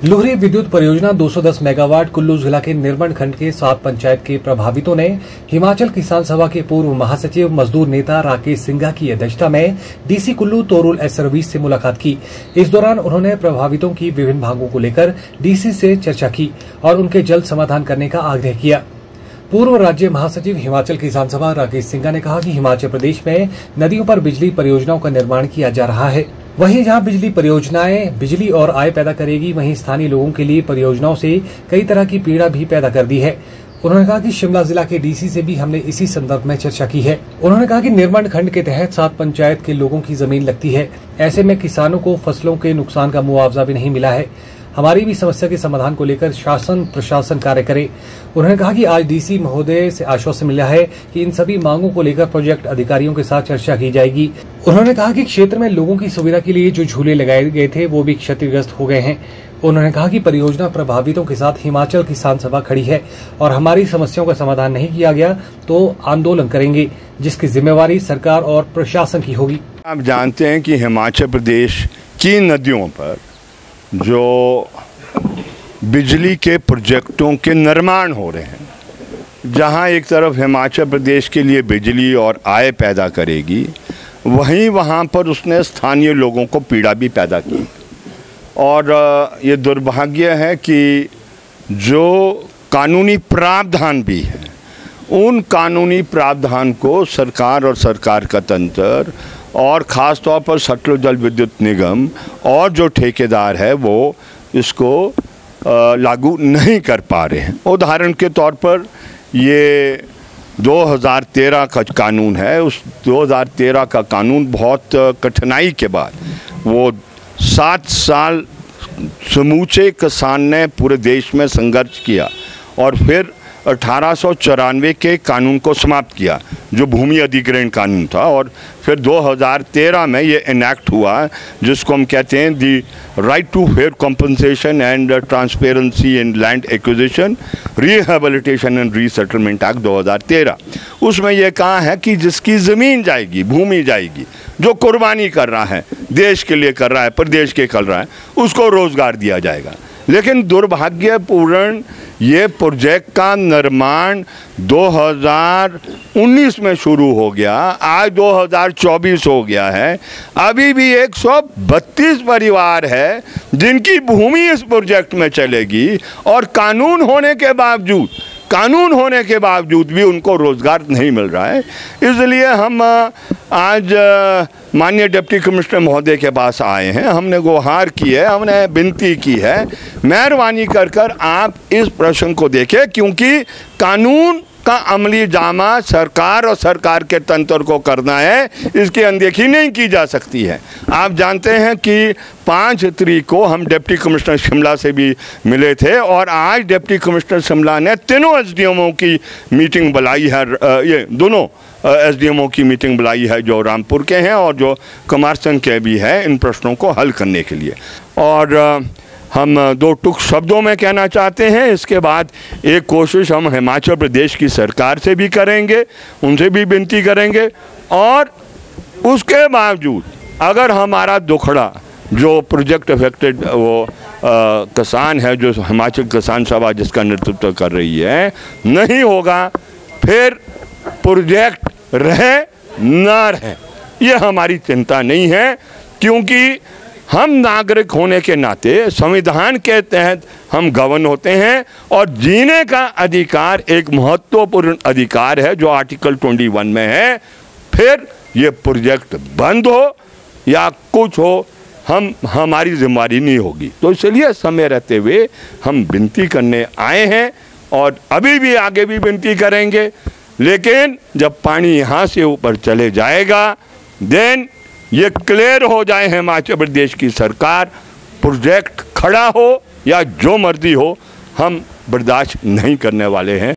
लुहरी विद्युत परियोजना 210 मेगावाट कुल्लू जिला के निर्मल खंड के 7 पंचायत के प्रभावितों ने हिमाचल किसान सभा के पूर्व महासचिव मजदूर नेता राकेश सिंघा की अध्यक्षता में DC Kullu Torul S service से मुलाकात की। इस दौरान उन्होंने प्रभावितों की विभिन्न मांगों को लेकर डीसी से चर्चा की और उनके जल्द समाधान करने का आग्रह किया। पूर्व राज्य महासचिव हिमाचल किसान सभा राकेश सिंघा ने कहा कि हिमाचल प्रदेश में नदियों पर बिजली परियोजनाओं का निर्माण किया जा रहा है। वहीं जहां बिजली परियोजनाएं बिजली और आय पैदा करेगी, वहीं स्थानीय लोगों के लिए परियोजनाओं से कई तरह की पीड़ा भी पैदा कर दी है। उन्होंने कहा कि शिमला जिला के डीसी से भी हमने इसी संदर्भ में चर्चा की है। उन्होंने कहा कि निर्मल खंड के तहत 7 पंचायत के लोगों की जमीन लगती है। ऐसे में किसानों को फसलों के नुकसान का मुआवजा भी नहीं मिला है। हमारी भी समस्या के समाधान को लेकर शासन प्रशासन कार्य करे। उन्होंने कहा कि आज डीसी महोदय से आश्वासन मिला है कि इन सभी मांगों को लेकर प्रोजेक्ट अधिकारियों के साथ चर्चा की जाएगी। उन्होंने कहा कि क्षेत्र में लोगों की सुविधा के लिए जो झूले लगाए गए थे वो भी क्षतिग्रस्त हो गए हैं। उन्होंने कहा कि परियोजना प्रभावितों के साथ हिमाचल किसान सभा खड़ी है और हमारी समस्याओं का समाधान नहीं किया गया तो आंदोलन करेंगे, जिसकी जिम्मेवारी सरकार और प्रशासन की होगी। आप जानते हैं कि हिमाचल प्रदेश की नदियों पर जो बिजली के प्रोजेक्टों के निर्माण हो रहे हैं, जहां एक तरफ हिमाचल प्रदेश के लिए बिजली और आय पैदा करेगी, वहीं वहां पर उसने स्थानीय लोगों को पीड़ा भी पैदा की। और ये दुर्भाग्य है कि जो कानूनी प्रावधान भी है, उन कानूनी प्रावधान को सरकार और सरकार का तंत्र और ख़ास तौर पर सतलुज जल विद्युत निगम और जो ठेकेदार है वो इसको लागू नहीं कर पा रहे हैं। उदाहरण के तौर पर ये 2013 का कानून है। उस 2013 का कानून बहुत कठिनाई के बाद वो 7 साल समूचे किसान ने पूरे देश में संघर्ष किया और फिर 1894 के कानून को समाप्त किया, जो भूमि अधिग्रहण कानून था। और फिर 2013 में ये इनैक्ट हुआ, जिसको हम कहते हैं the right to fair compensation and transparency in land acquisition rehabilitation and resettlement act 2013। उसमें यह कहा है कि जिसकी ज़मीन जाएगी, भूमि जाएगी, जो कुर्बानी कर रहा है, देश के लिए कर रहा है, प्रदेश के कर रहा है, उसको रोज़गार दिया जाएगा। लेकिन दुर्भाग्यपूर्ण ये प्रोजेक्ट का निर्माण 2019 में शुरू हो गया, आज 2024 हो गया है। अभी भी 132 परिवार है जिनकी भूमि इस प्रोजेक्ट में चलेगी और कानून होने के बावजूद भी उनको रोज़गार नहीं मिल रहा है। इसलिए हम आज माननीय डिप्टी कमिश्नर महोदय के पास आए हैं। हमने गुहार की है, हमने विनती की है, मेहरबानी कर आप इस प्रश्न को देखें, क्योंकि कानून का अमली जामा सरकार और सरकार के तंत्र को करना है, इसकी अनदेखी नहीं की जा सकती है। आप जानते हैं कि 5 तारीख को हम डिप्टी कमिश्नर शिमला से भी मिले थे और आज डिप्टी कमिश्नर शिमला ने तीनों एसडीएमओ की मीटिंग बुलाई है। ये दोनों एसडीएमओ की मीटिंग बुलाई है, जो रामपुर के हैं और जो कुमारसंग के भी हैं, इन प्रश्नों को हल करने के लिए। और हम 2 टुक शब्दों में कहना चाहते हैं। इसके बाद एक कोशिश हम हिमाचल प्रदेश की सरकार से भी करेंगे, उनसे भी विनती करेंगे, और उसके बावजूद अगर हमारा दुखड़ा जो प्रोजेक्ट अफेक्टेड वो किसान है, जो हिमाचल किसान सभा जिसका नेतृत्व कर रही है, नहीं होगा, फिर प्रोजेक्ट रहे ना रहे, ये हमारी चिंता नहीं है। क्योंकि हम नागरिक होने के नाते संविधान के तहत हम गवर्न होते हैं और जीने का अधिकार एक महत्वपूर्ण अधिकार है, जो आर्टिकल 21 में है। फिर ये प्रोजेक्ट बंद हो या कुछ हो, हमारी जिम्मेदारी नहीं होगी। तो इसलिए समय रहते हुए हम विनती करने आए हैं और अभी भी आगे भी विनती करेंगे। लेकिन जब पानी यहाँ से ऊपर चले जाएगा, देन ये क्लियर हो जाए हिमाचल प्रदेश की सरकार, प्रोजेक्ट खड़ा हो या जो मर्जी हो, हम बर्दाश्त नहीं करने वाले हैं।